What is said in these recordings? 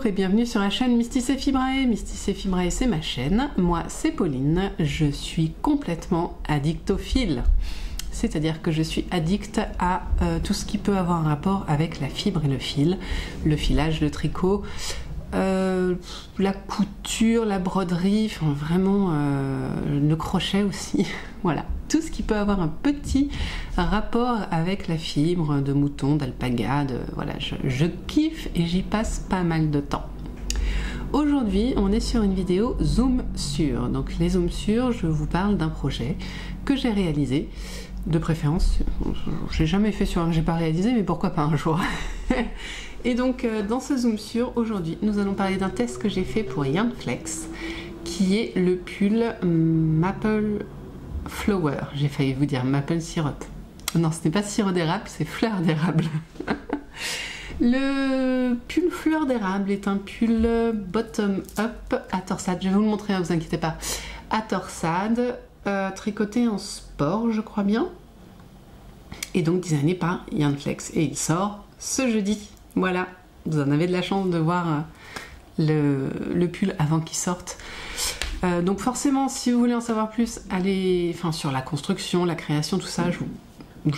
Bonjour et bienvenue sur la chaîne Mystis & Fibrae. Mystis & Fibrae, c'est ma chaîne. Moi, c'est Pauline. Je suis complètement addictophile. C'est-à-dire que je suis addict à tout ce qui peut avoir un rapport avec la fibre et le fil. Le filage, le tricot, la couture, la broderie, enfin vraiment le crochet aussi. Voilà, tout ce qui peut avoir un petit rapport avec la fibre de mouton, d'alpaga, voilà, je kiffe et j'y passe pas mal de temps. Aujourd'hui, on est sur une vidéo Zoom sur. Donc les Zoom sur, je vous parle d'un projet que j'ai réalisé. De préférence, j'ai jamais fait sur un que j'ai pas réalisé, mais pourquoi pas un jour. Et donc dans ce Zoom sur, aujourd'hui, nous allons parler d'un test que j'ai fait pour Yarn Flex, qui est le pull Maple Flower. J'ai failli vous dire Maple Syrup. Non, ce n'est pas sirop d'érable, c'est fleur d'érable. Le pull fleur d'érable est un pull bottom-up à torsade. Je vais vous le montrer, ne vous inquiétez pas. À torsade, tricoté en sport, je crois bien. Et donc designé par Yarn Flex. Et il sort ce jeudi. Voilà, vous en avez de la chance de voir le pull avant qu'il sorte. Donc forcément, si vous voulez en savoir plus, allez, sur la construction, la création, tout ça, je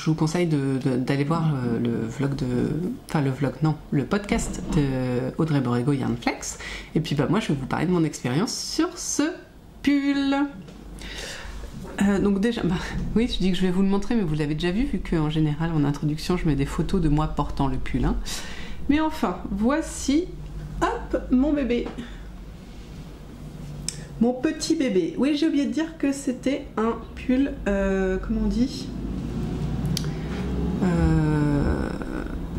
vous conseille d'aller voir le podcast de Audrey Borrego Yarn Flex. Et puis moi, je vais vous parler de mon expérience sur ce pull. Donc déjà, oui, je dis que je vais vous le montrer, mais vous l'avez déjà vu qu'en général, en introduction, je mets des photos de moi portant le pull. Hein. Mais enfin, voici, hop, mon bébé. Mon petit bébé. Oui, j'ai oublié de dire que c'était un pull, comment on dit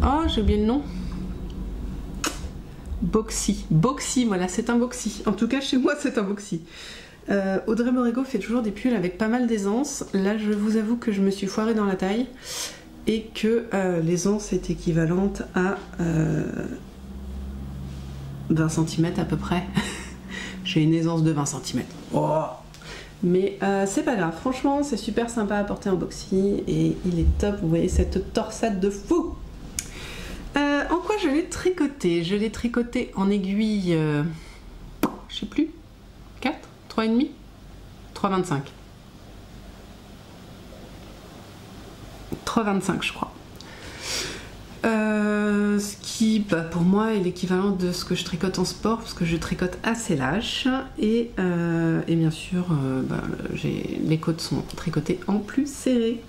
Oh, j'ai oublié le nom. Boxy. Boxy, voilà, c'est un boxy. En tout cas, chez moi, c'est un boxy. Audrey Borrego fait toujours des pulls avec pas mal d'aisance. Là, je vous avoue que je me suis foirée dans la taille et que l'aisance est équivalente à 20 cm à peu près. J'ai une aisance de 20 cm. Oh. Mais c'est pas grave, franchement, c'est super sympa à porter en boxy et il est top. Vous voyez cette torsade de fou. En quoi je l'ai tricoté? Je l'ai tricoté en aiguille, je sais plus, 4, 3,5, 3,25. 3,25 je crois. Ce qui pour moi est l'équivalent de ce que je tricote en sport, parce que je tricote assez lâche et bien sûr les côtes sont tricotées en plus serrées.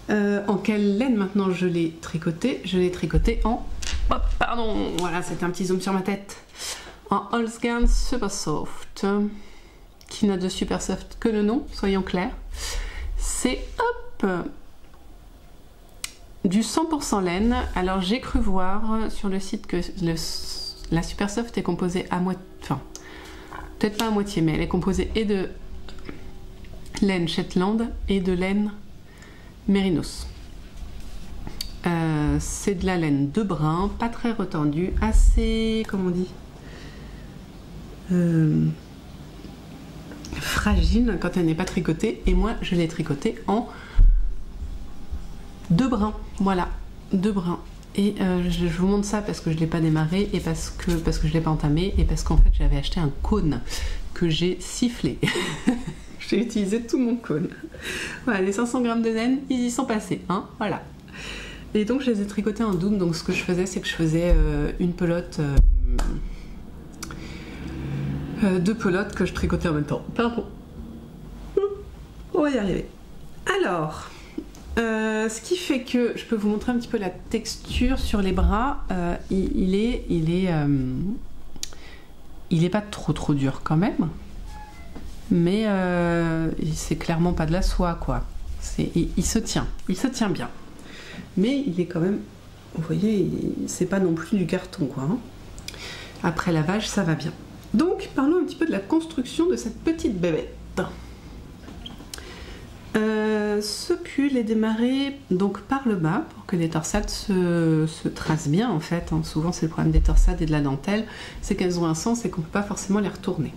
En quelle laine maintenant je l'ai tricoté? Je l'ai tricoté en... Oh, pardon, voilà, c'était un petit zoom sur ma tête. En Holzgarn Super Soft, qui n'a de super soft que le nom, soyons clairs. C'est hop du 100% laine. Alors j'ai cru voir sur le site que la super soft est composée à moitié, enfin peut-être pas à moitié, mais elle est composée et de laine Shetland et de laine Mérinos. C'est de la laine de brun, pas très retendue, assez, comment on dit, fragile quand elle n'est pas tricotée. Et moi je l'ai tricotée en 2 brins, voilà, 2 brins. Et je vous montre ça parce que je ne l'ai pas démarré et parce que je ne l'ai pas entamé et parce qu'en fait j'avais acheté un cône que j'ai sifflé. J'ai utilisé tout mon cône. Voilà, les 500 grammes de laine, ils y sont passés, hein, voilà. Et donc je les ai tricotés en double. Donc ce que je faisais, c'est que je faisais une pelote, 2 pelotes que je tricotais en même temps. Pardon. On va y arriver. Alors, ce qui fait que je peux vous montrer un petit peu la texture sur les bras. Il est pas trop dur quand même. Mais c'est clairement pas de la soie, quoi. Il se tient bien. Mais il est quand même, vous voyez, c'est pas non plus du carton, quoi. Hein. Après lavage, ça va bien. Donc, parlons un petit peu de la construction de cette petite bébête. Ce pull est démarré donc par le bas pour que les torsades se tracent bien, en fait. Hein. Souvent, c'est le problème des torsades et de la dentelle, c'est qu'elles ont un sens et qu'on ne peut pas forcément les retourner.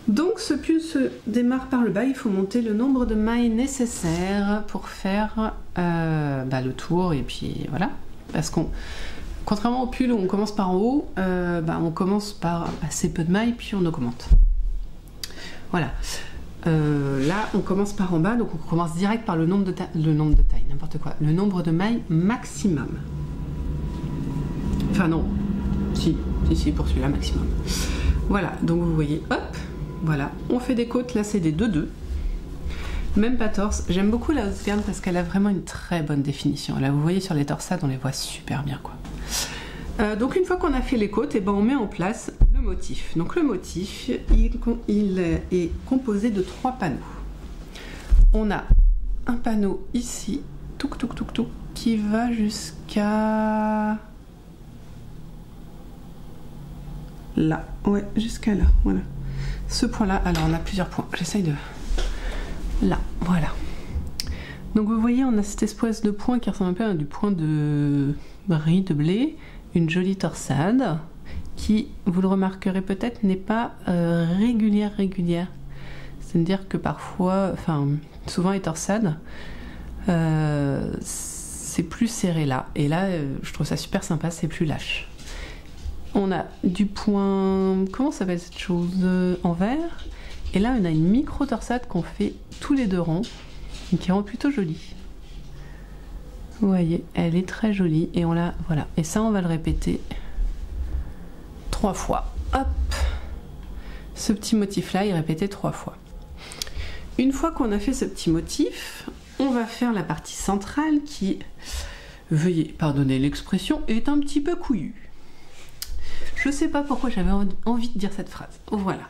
Donc ce pull se démarre par le bas, il faut monter le nombre de mailles nécessaires pour faire le tour et puis voilà. Parce qu'on Contrairement au pull où on commence par en haut, on commence par assez peu de mailles puis on augmente. Voilà. Là, on commence par en bas, donc on commence direct par le nombre de tailles, n'importe quoi. Le nombre de mailles maximum. Enfin non, si, pour celui-là maximum. Voilà, donc vous voyez, hop, voilà. On fait des côtes, là c'est des 2-2. Même pas torse. J'aime beaucoup la haute gamme parce qu'elle a vraiment une très bonne définition. Là, vous voyez sur les torsades, on les voit super bien, quoi. Donc une fois qu'on a fait les côtes, on met en place le motif. Donc le motif, il est composé de 3 panneaux. On a un panneau ici, qui va jusqu'à là. Ouais, jusqu'à là, voilà. Ce point-là, alors on a plusieurs points. J'essaye de... Là, voilà. Donc vous voyez, on a cette espèce de point qui ressemble un peu à du point de riz, de blé. Une jolie torsade qui, vous le remarquerez peut-être, n'est pas régulière. C'est-à-dire que parfois, enfin, souvent les torsades, c'est plus serré là. Et là, je trouve ça super sympa, c'est plus lâche. On a du point, comment s'appelle cette chose, en verre. Et là, on a une micro torsade qu'on fait tous les 2 rangs, et qui rend plutôt jolie. Vous voyez, elle est très jolie et on la, voilà. Et ça, on va le répéter 3 fois. Hop, ce petit motif-là, il est répété 3 fois. Une fois qu'on a fait ce petit motif, on va faire la partie centrale qui, veuillez pardonner l'expression, est un petit peu couillue. Je sais pas pourquoi j'avais envie de dire cette phrase. Voilà.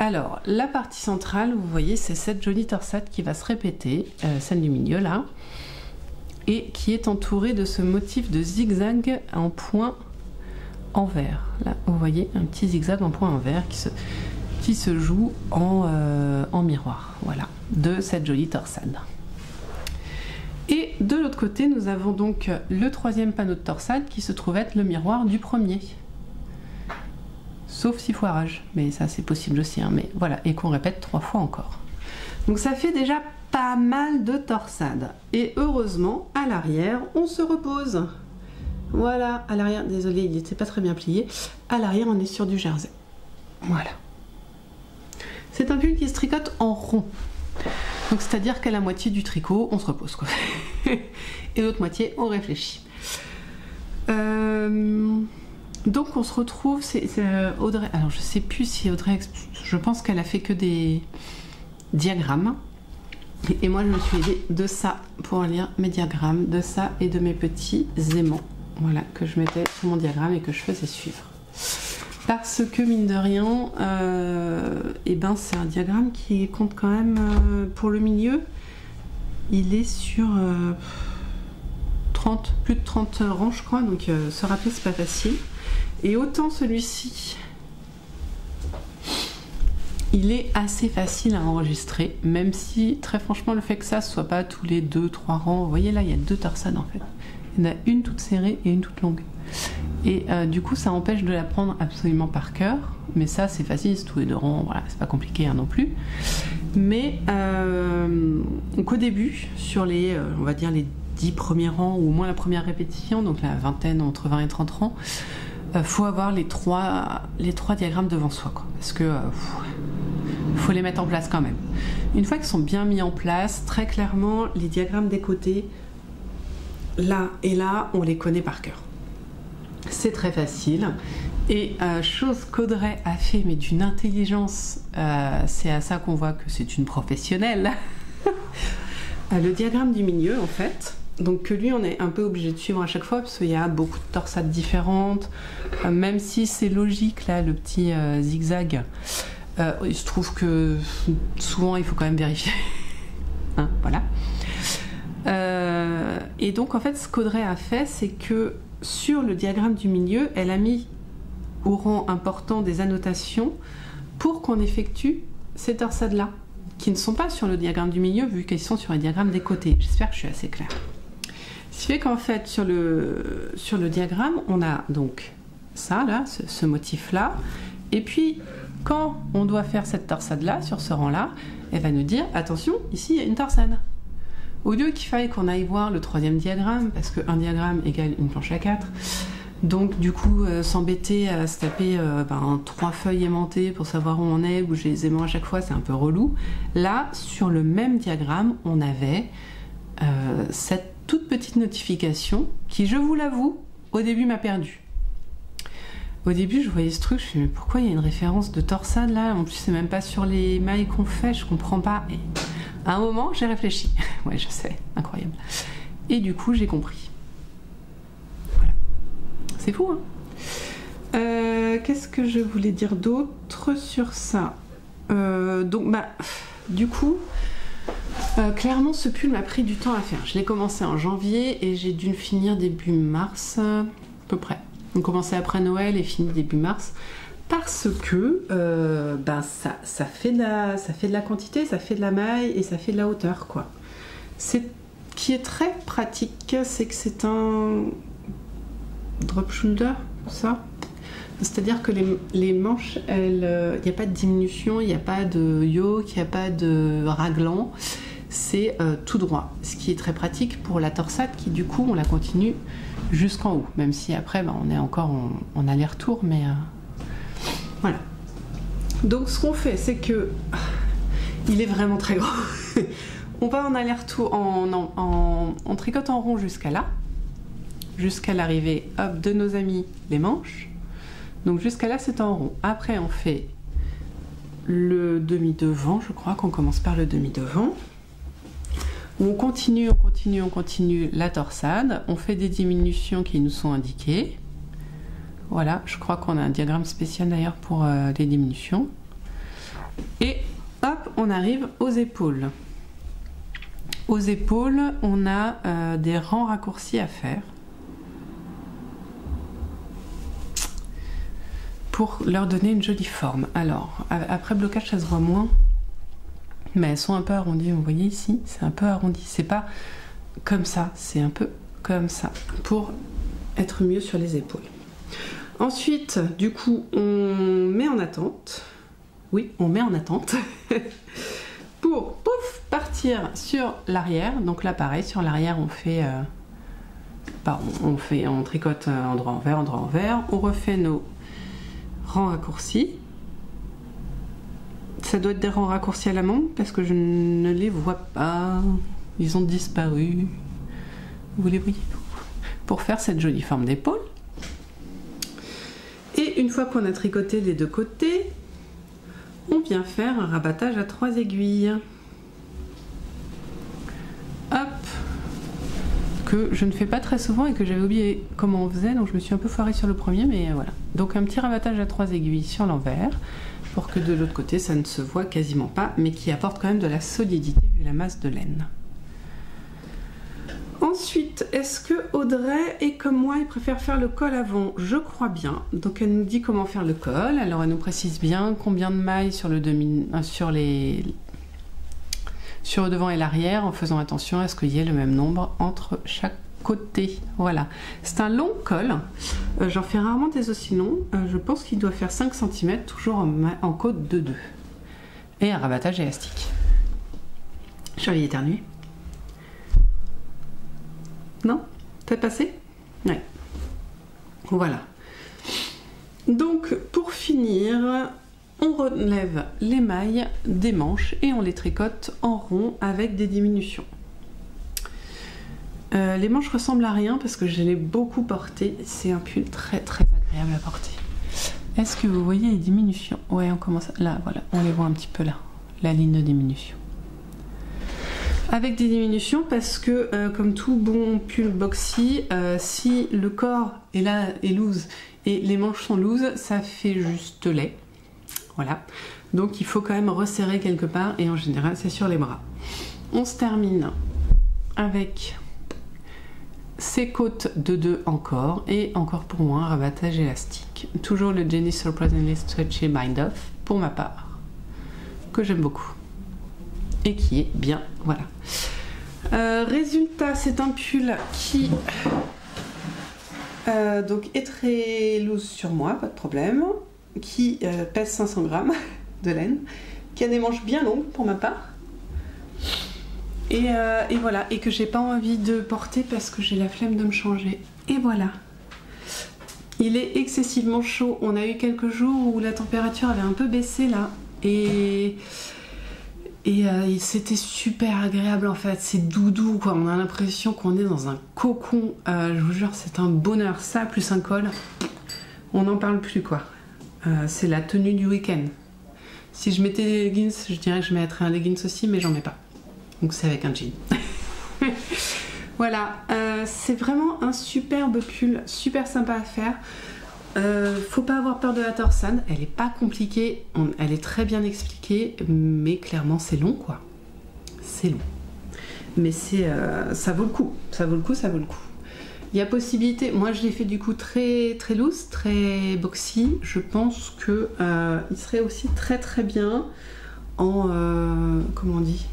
Alors, la partie centrale, vous voyez, c'est cette jolie torsade qui va se répéter, celle du milieu là, et qui est entourée de ce motif de zigzag en point en vert. Là, vous voyez, un petit zigzag en point en vert qui se joue en miroir, voilà, de cette jolie torsade. Et de l'autre côté, nous avons donc le 3e panneau de torsade qui se trouve être le miroir du premier. Sauf si foirage, mais ça c'est possible aussi, hein, mais voilà, et qu'on répète 3 fois encore. Donc ça fait déjà pas mal de torsades. Et heureusement, à l'arrière, on se repose. Voilà, à l'arrière, désolé, il n'était pas très bien plié. À l'arrière, on est sur du jersey. Voilà. C'est un pull qui se tricote en rond. Donc c'est-à-dire qu'à la moitié du tricot, on se repose, quoi. Et l'autre moitié, on réfléchit. Donc on se retrouve, c'est Audrey, alors je sais plus si Audrey, je pense qu'elle a fait que des diagrammes. Et moi je me suis aidée de ça pour lire mes diagrammes, de ça et de mes petits aimants. Voilà, que je mettais sur mon diagramme et que je faisais suivre. Parce que mine de rien, c'est un diagramme qui compte quand même pour le milieu. Il est sur plus de 30 rangs je crois, donc se rappeler c'est pas facile. Et autant celui-ci, il est assez facile à enregistrer, même si très franchement le fait que ça soit pas tous les 2-3 rangs, vous voyez là il y a 2 torsades en fait. Il y en a une toute serrée et une toute longue. Et du coup ça empêche de la prendre absolument par cœur, mais ça c'est facile, c'est tous les 2 rangs, voilà, c'est pas compliqué hein, non plus. Mais qu'au début, sur les, on va dire les 10 premiers rangs, ou au moins la première répétition, donc la vingtaine, entre 20 et 30 rangs, faut avoir les trois diagrammes devant soi, quoi, parce que faut les mettre en place quand même. Une fois qu'ils sont bien mis en place, très clairement, les diagrammes des côtés, là et là, on les connaît par cœur. C'est très facile. Et chose qu'Audrey a fait, mais d'une intelligence, c'est à ça qu'on voit que c'est une professionnelle. Le diagramme du milieu, en fait, donc que lui, on est un peu obligé de suivre à chaque fois, parce qu'il y a beaucoup de torsades différentes, même si c'est logique, là, le petit zigzag, il se trouve que souvent, il faut quand même vérifier. Hein, voilà. Et donc, en fait, ce qu'Audrey a fait, c'est que sur le diagramme du milieu, elle a mis au rang important des annotations pour qu'on effectue ces torsades-là, qui ne sont pas sur le diagramme du milieu, vu qu'elles sont sur les diagrammes des côtés. J'espère que je suis assez claire. Ce qui fait qu'en fait, sur le diagramme, on a donc ça, là, ce motif-là, et puis, quand on doit faire cette torsade-là, sur ce rang-là, elle va nous dire, attention, ici, il y a une torsade. Au lieu qu'il faille qu'on aille voir le 3e diagramme, parce qu'un diagramme égale une planche à 4, Donc du coup, s'embêter à se taper 3 feuilles aimantées pour savoir où on est, bouger les aimants à chaque fois, c'est un peu relou. Là, sur le même diagramme, on avait cette toute petite notification qui, je vous l'avoue, au début m'a perdue. Au début, je voyais ce truc, je me suis dit, mais pourquoi il y a une référence de torsade là? En plus, c'est même pas sur les mailles qu'on fait, je comprends pas. Et à un moment, j'ai réfléchi. Ouais, je sais, incroyable. Et du coup, j'ai compris. Voilà. C'est fou, hein? Qu'est-ce que je voulais dire d'autre sur ça? Du coup, clairement, ce pull m'a pris du temps à faire. Je l'ai commencé en janvier et j'ai dû le finir début mars, à peu près. On commençait après Noël et fini début mars. Parce que ça fait de la quantité, ça fait de la maille et ça fait de la hauteur, quoi. Ce qui est très pratique, c'est que c'est un drop shoulder, ça. C'est-à-dire que les manches, il n'y a pas de diminution, il n'y a pas de yoke, il n'y a pas de raglan. C'est tout droit. Ce qui est très pratique pour la torsade qui, du coup, on la continue jusqu'en haut. Même si après, on est encore en aller-retour, mais... Voilà. Donc ce qu'on fait, c'est que il est vraiment très grand. On va en aller-retour, on tricote en rond jusqu'à là, jusqu'à l'arrivée de nos amis les manches. Donc jusqu'à là, c'est en rond. Après, on fait le demi-devant. Je crois qu'on commence par le demi-devant. On continue la torsade. On fait des diminutions qui nous sont indiquées. Voilà, je crois qu'on a un diagramme spécial d'ailleurs pour les diminutions. Et hop, on arrive aux épaules. Aux épaules, on a des rangs raccourcis à faire pour leur donner une jolie forme. Alors, après blocage, ça se voit moins, mais elles sont un peu arrondies. Vous voyez ici, c'est un peu arrondi. C'est pas comme ça, c'est un peu comme ça pour être mieux sur les épaules. Ensuite, du coup, on met en attente. Oui, on met en attente pour partir sur l'arrière. Donc là, pareil, sur l'arrière, on tricote endroit envers. On refait nos rangs raccourcis. Ça doit être des rangs raccourcis à la main parce que je ne les vois pas. Ils ont disparu. Vous les voyez pour faire cette jolie forme d'épaule. Et une fois qu'on a tricoté les deux côtés, on vient faire un rabattage à 3 aiguilles. Hop, que je ne fais pas très souvent et que j'avais oublié comment on faisait, donc je me suis un peu foirée sur le premier, mais voilà. Donc un petit rabattage à 3 aiguilles sur l'envers, pour que de l'autre côté ça ne se voit quasiment pas, mais qui apporte quand même de la solidité vu la masse de laine. Ensuite, est-ce que Audrey est comme moi et préfère faire le col avant? Je crois bien. Donc elle nous dit comment faire le col. Alors elle nous précise bien combien de mailles sur le devant et l'arrière, en faisant attention à ce qu'il y ait le même nombre entre chaque côté. Voilà. C'est un long col. J'en fais rarement des aussi longs. Je pense qu'il doit faire 5 cm, toujours en côte de 2. Et un rabattage élastique. Je suis allée éternuer. Non? T'as passé? Ouais. Voilà. Donc, pour finir, on relève les mailles des manches et on les tricote en rond avec des diminutions. Les manches ressemblent à rien parce que je l'ai beaucoup porté. C'est un pull très très agréable à porter. Est-ce que vous voyez les diminutions? Ouais, on commence là, voilà, on les voit un petit peu là, la ligne de diminution. Avec des diminutions parce que comme tout bon pull boxy, si le corps est là est loose et les manches sont loose, ça fait juste laid. Voilà. Donc il faut quand même resserrer quelque part et en général c'est sur les bras. On se termine avec ces côtes de 2 encore et encore pour moi un rabattage élastique. Toujours le Jenny Surprisingly Stretchy Bind Off pour ma part, que j'aime beaucoup. Et qui est bien, voilà. Résultat, c'est un pull qui donc est très loose sur moi, pas de problème, qui pèse 500 grammes de laine, qui a des manches bien longues pour ma part, et voilà, et que j'ai pas envie de porter parce que j'ai la flemme de me changer. Et voilà. Il est excessivement chaud. On a eu quelques jours où la température avait un peu baissé là. Et c'était super agréable en fait. C'est doudou quoi. On a l'impression qu'on est dans un cocon. Je vous jure, c'est un bonheur. Ça, plus un col, on n'en parle plus quoi. C'est la tenue du week-end. Si je mettais des leggings, je dirais que je mettrais un leggings aussi, mais j'en mets pas. Donc c'est avec un jean. Voilà, c'est vraiment un superbe pull, super sympa à faire. Faut pas avoir peur de la torsade, elle est pas compliquée, elle est très bien expliquée, mais clairement c'est long quoi. C'est long. Mais ça vaut le coup, ça vaut le coup, ça vaut le coup. Il y a possibilité, moi je l'ai fait du coup très très loose, très boxy. Je pense que il serait aussi très très bien en comment on dit,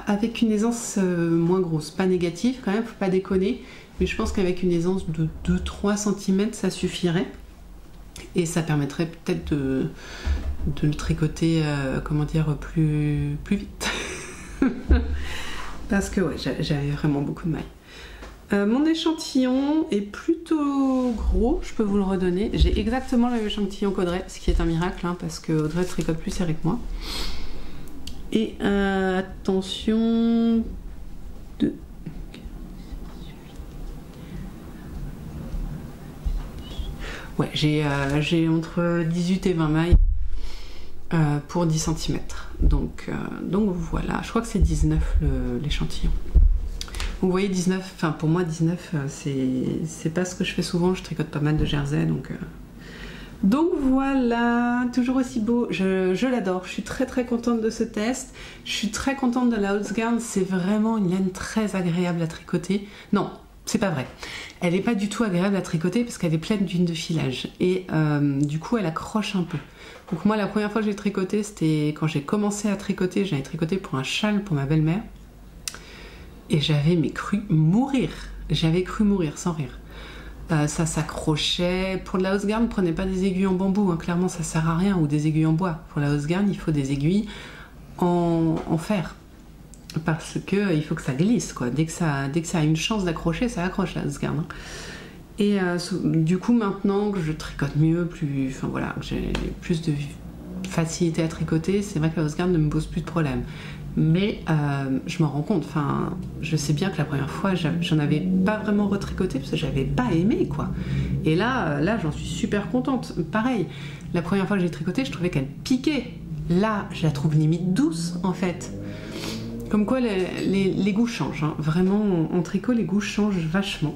avec une aisance moins grosse, pas négative quand même, faut pas déconner, mais je pense qu'avec une aisance de 2-3 cm ça suffirait et ça permettrait peut-être de le tricoter comment dire plus vite. Parce que ouais, j'avais vraiment beaucoup de mailles. Mon échantillon est plutôt gros, je peux vous le redonner. J'ai exactement le même échantillon qu'Audrey, ce qui est un miracle, hein, parce que Audrey tricote plus serré que moi. Et attention... Ouais, j'ai entre 18 et 20 mailles pour 10 cm. Donc voilà, je crois que c'est 19 l'échantillon. Vous voyez 19, enfin pour moi 19 c'est pas ce que je fais souvent, je tricote pas mal de jersey donc voilà, toujours aussi beau, je l'adore, je suis très très contente de ce test, je suis très contente de la Holzgarn, c'est vraiment une laine très agréable à tricoter. Non, c'est pas vrai, elle n'est pas du tout agréable à tricoter parce qu'elle est pleine d'huile de filage et du coup elle accroche un peu. Donc moi la première fois que j'ai tricoté, c'était quand j'ai commencé à tricoter, j'avais tricoté pour un châle pour ma belle-mère et j'avais cru mourir, j'avais cru mourir sans rire. Ça s'accrochait. Pour de la Holzgarn, ne prenez pas des aiguilles en bambou, hein. Clairement ça sert à rien, ou des aiguilles en bois. Pour la Holzgarn, il faut des aiguilles en fer, parce que il faut que ça glisse quoi. Dès que ça a une chance d'accrocher, ça accroche la Holzgarn, hein. Et du coup maintenant que je tricote mieux, enfin voilà, j'ai plus de facilité à tricoter, c'est vrai que la Holzgarn ne me pose plus de problème. Mais je m'en rends compte, enfin, je sais bien que la première fois, j'en avais pas vraiment retricoté parce que j'avais pas aimé quoi. Et là j'en suis super contente. Pareil, la première fois que j'ai tricoté, je trouvais qu'elle piquait. Là, je la trouve limite douce en fait. Comme quoi les goûts changent, hein. Vraiment en tricot, les goûts changent vachement.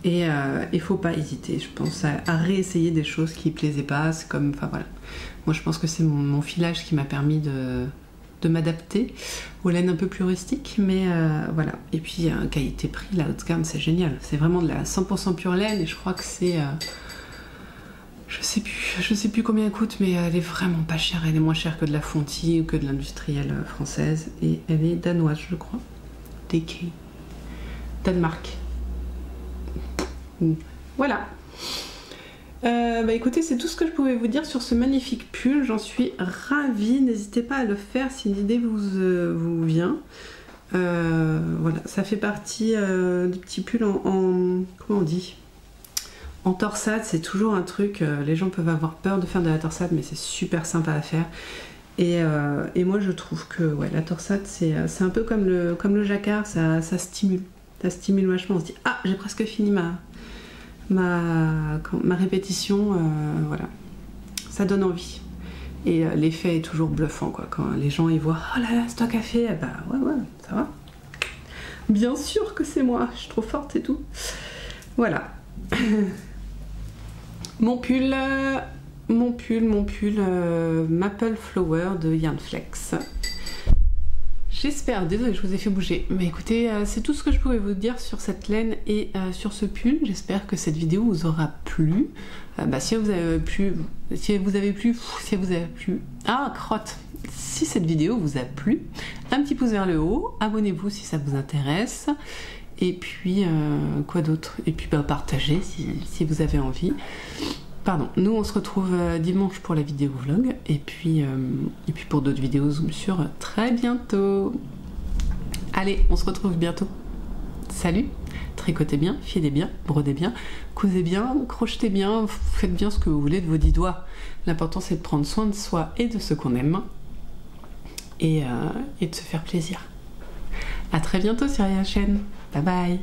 Et il faut pas hésiter, je pense, à réessayer des choses qui plaisaient pas. C'est comme, enfin voilà. Moi, je pense que c'est mon filage qui m'a permis de m'adapter aux laines un peu plus rustiques, mais voilà. Et puis qualité-prix, la Holzgarn c'est génial, c'est vraiment de la 100% pure laine et je crois que c'est je sais plus combien elle coûte, mais elle est vraiment pas chère, elle est moins chère que de la Fonty ou que de l'industrielle française et elle est danoise je crois, DK, Danemark. Voilà. Bah écoutez, c'est tout ce que je pouvais vous dire sur ce magnifique pull, j'en suis ravie, n'hésitez pas à le faire si l'idée vous vient. Voilà, ça fait partie du petit pull en comment on dit, en torsade, c'est toujours un truc, les gens peuvent avoir peur de faire de la torsade, mais c'est super sympa à faire. Et moi je trouve que ouais, la torsade c'est un peu comme le jacquard, ça stimule vachement, on se dit ah j'ai presque fini ma répétition, voilà, ça donne envie et l'effet est toujours bluffant quoi, quand les gens ils voient oh là là c'est toi qui as fait, bah ouais ça va, bien sûr que c'est moi, je suis trop forte et tout, voilà. mon pull Maple Flower de Yarnflex. J'espère, désolée je vous ai fait bouger, mais écoutez, c'est tout ce que je pouvais vous dire sur cette laine et sur ce pull. J'espère que cette vidéo vous aura plu. Si vous avez plu, ah crotte, si cette vidéo vous a plu, un petit pouce vers le haut, abonnez-vous si ça vous intéresse, et puis quoi d'autre, et puis partagez si vous avez envie. Pardon, nous on se retrouve dimanche pour la vidéo vlog et puis pour d'autres vidéos Zoom sur très bientôt. Allez, on se retrouve bientôt. Salut! tricotez bien, filez bien, brodez bien, cousez bien, crochetez bien, faites bien ce que vous voulez de vos 10 doigts. L'important c'est de prendre soin de soi et de ce qu'on aime et de se faire plaisir. À très bientôt sur la chaîne. Bye bye.